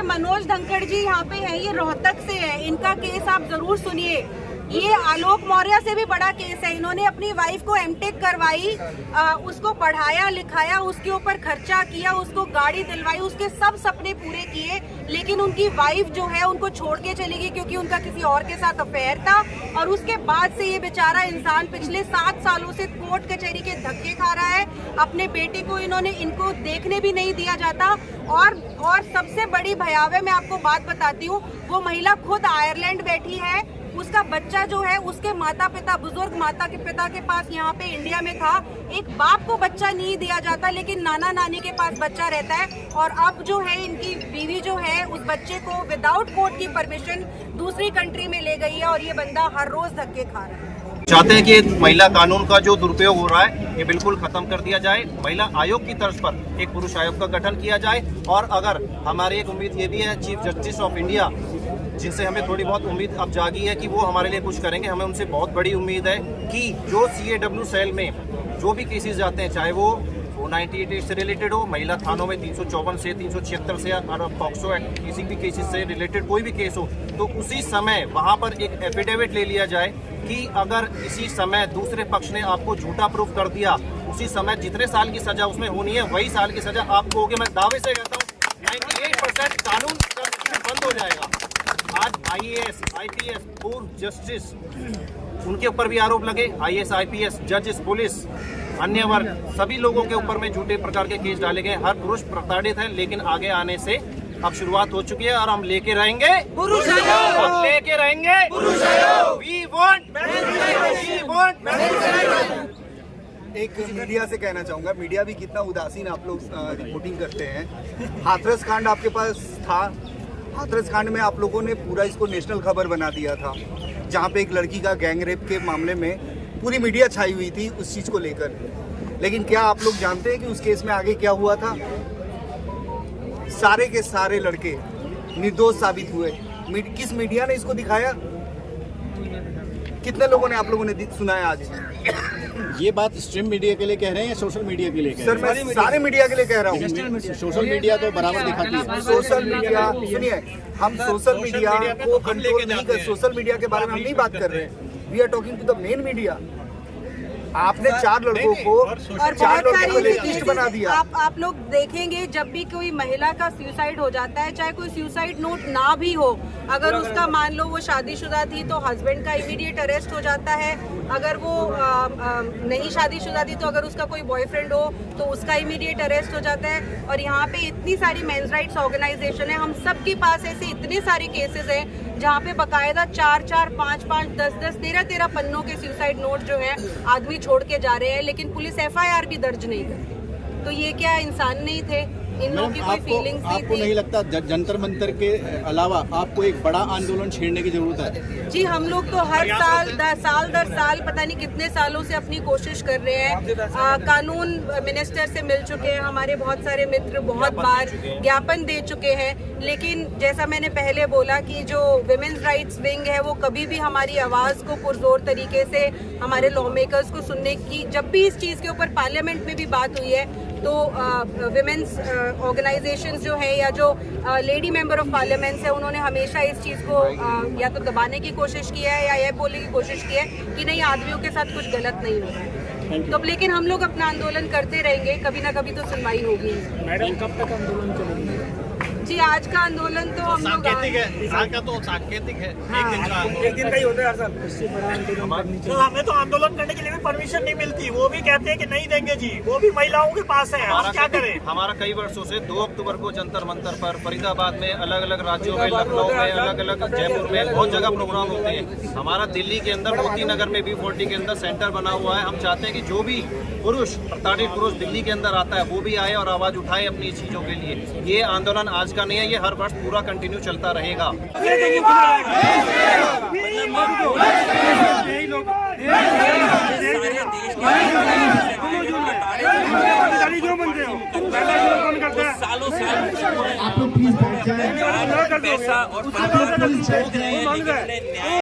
मनोज धनखड़ जी यहाँ पे है, ये रोहतक से है। इनका केस आप जरूर सुनिए। ये आलोक मौर्य से भी बड़ा केस है। इन्होंने अपनी वाइफ को एमटेक करवाई, उसको पढ़ाया लिखाया, उसके ऊपर खर्चा किया, उसको गाड़ी दिलवाई, उसके सब सपने पूरे किए, लेकिन उनकी वाइफ जो है उनको छोड़ के चली गई क्योंकि उनका किसी और के साथ अफेयर था। और उसके बाद से ये बेचारा इंसान पिछले 7 सालों से कोर्ट कचहरी के धक्के खा रहा है। अपने बेटे को इनको देखने भी नहीं दिया जाता। और सबसे बड़ी भयावह मैं आपको बात बताती हूँ, वो महिला खुद आयरलैंड बैठी है। उसका बच्चा जो है उसके माता पिता, बुजुर्ग माता के पिता के पास यहाँ पे इंडिया में था। एक बाप को बच्चा नहीं दिया जाता, लेकिन नाना नानी के पास बच्चा रहता है। और अब जो है इनकी बीवी जो है उस बच्चे को विदाउट कोर्ट की परमिशन दूसरी कंट्री में ले गई है और ये बंदा हर रोज धक्के खा रहा है। चाहते हैं कि महिला कानून का जो दुरुपयोग हो रहा है ये बिल्कुल खत्म कर दिया जाए। महिला आयोग की तर्ज पर एक पुरुष आयोग का गठन किया जाए। और अगर हमारी एक उम्मीद ये भी है चीफ जस्टिस ऑफ इंडिया, जिनसे हमें थोड़ी बहुत उम्मीद अब जागी है कि वो हमारे लिए कुछ करेंगे, हमें उनसे बहुत बड़ी उम्मीद है कि जो CAW सेल में जो भी केसेस जाते हैं, चाहे वो 98 से रिलेटेड हो, महिला थानों में 354 से 376 से और पॉक्सो एक्ट किसी भी केसेस से रिलेटेड कोई भी केस हो, तो उसी समय वहाँ पर एक एफिडेविट ले लिया जाए कि अगर इसी समय दूसरे पक्ष ने आपको झूठा प्रूफ कर दिया, उसी समय जितने साल की सजा उसमें होनी है वही साल की सजा आपको होगी। मैं दावे से कहता हूँ 98% कानून बंद हो जाएगा। आज IAS, IPS, पूर्व जस्टिस, उनके ऊपर भी आरोप लगे, IAS, IPS, जजेस, पुलिस, अन्य वर्ग, सभी लोगों के ऊपर में झूठे प्रकार के केस डाले गए। हर पुरुष प्रताड़ित है, लेकिन आगे आने से अब शुरुआत हो चुकी है और हम लेके रहेंगे, हम लेके रहेंगे। We want, we want। एक मीडिया से कहना चाहूँगा, मीडिया भी कितना उदासीन आप लोग रिपोर्टिंग करते हैं। हाथरस कांड आपके पास था, हाथरस कांड में आप लोगों ने पूरा इसको नेशनल खबर बना दिया था, जहाँ पे एक लड़की का गैंग रेप के मामले में पूरी मीडिया छाई हुई थी उस चीज़ को लेकर। लेकिन क्या आप लोग जानते हैं कि उस केस में आगे क्या हुआ था? सारे के सारे लड़के निर्दोष साबित हुए। किस मीडिया ने इसको दिखाया? कितने लोगों ने आप लोगों ने सुनाया आज? ये बात स्ट्रीम मीडिया के लिए कह रहे हैं या सोशल मीडिया के लिए कह रहे हैं? सर, मैं सारे मीडिया के लिए कह रहा हूँ। सोशल मीडिया तो बराबर दिखाती है। सोशल मीडिया, सुनिए, हम सोशल मीडिया को कंट्रोल नहीं कर, सोशल मीडिया के बारे में हम नहीं बात कर रहे हैं। We are talking to the main media. आपने 4 लड़कों को और बहुत सारी लिस्ट बना दिया। आप लोग देखेंगे, जब भी कोई महिला का सुसाइड हो जाता है, चाहे कोई सुसाइड नोट ना भी हो, अगर उसका मान लो वो शादीशुदा थी तो हस्बैंड का इमीडिएट अरेस्ट हो जाता है। अगर वो नहीं शादीशुदा थी तो अगर उसका कोई बॉयफ्रेंड हो तो उसका इमीडिएट अरेस्ट हो जाता है। और यहाँ पे इतनी सारी मेंस राइट्स ऑर्गेनाइजेशन है, हम सब के पास ऐसे इतने सारे केसेस हैं जहाँ पे बकायदा 4-4, 5-5, 10-10, 13-13 पन्नों के सुसाइड नोट जो है आदमी छोड़ के जा रहे हैं, लेकिन पुलिस FIR भी दर्ज नहीं करती। तो ये क्या इंसान नहीं थे? इन लोगों की कोई फीलिंग्स नहीं थी? आपको नहीं लगता जंतर मंतर के अलावा आपको एक बड़ा आंदोलन छेड़ने की जरूरत है? जी, हम लोग तो हर साल दर साल पता नहीं कितने सालों से अपनी कोशिश कर रहे हैं। कानून मिनिस्टर से मिल चुके हैं, हमारे बहुत सारे मित्र बहुत बार ज्ञापन दे चुके हैं, लेकिन जैसा मैंने पहले बोला कि जो विमेन्स राइट्स विंग है वो कभी भी हमारी आवाज़ को पुरजोर तरीके से हमारे लॉ मेकर्स को सुनने की, जब भी इस चीज़ के ऊपर पार्लियामेंट में भी बात हुई है तो विमेन्स ऑर्गेनाइजेशंस जो है या जो लेडी मेंबर ऑफ पार्लियामेंट्स है, उन्होंने हमेशा इस चीज़ को या तो दबाने की कोशिश की है या यह बोलने की कोशिश की है कि नहीं, आदमियों के साथ कुछ गलत नहीं हो रहा है। तो लेकिन हम लोग अपना आंदोलन करते रहेंगे, कभी ना कभी तो सुनवाई होगी। मैडम, कब तक आंदोलन चलेंगे? जी, आज का आंदोलन तो हम लोग सांकेतिक है, एक दिन का ही होता है हर साल। इससे बड़ा आंदोलन तो हमें तो आंदोलन करने के लिए भी परमिशन नहीं मिलती। वो भी कहते हैं कि नहीं देंगे जी, वो भी महिलाओं के पास है, हम क्या करें? हमारा कई वर्षों से 2 अक्टूबर को जंतर मंतर पर, फरीदाबाद में, अलग अलग राज्यों में, लखनऊ में, अलग अलग जयपुर में बहुत जगह प्रोग्राम होते हैं। हमारा दिल्ली के अंदर मोती नगर में B40 के अंदर सेंटर बना हुआ है। हम चाहते हैं कि जो भी पुरुष, प्रताड़ित पुरुष दिल्ली के अंदर आता है वो भी आए और आवाज उठाए अपनी चीजों के लिए। ये आंदोलन आज का नहीं है, ये हर वर्ष पूरा कंटिन्यू चलता रहेगा। आप लोग प्लीज बैठ जाएं।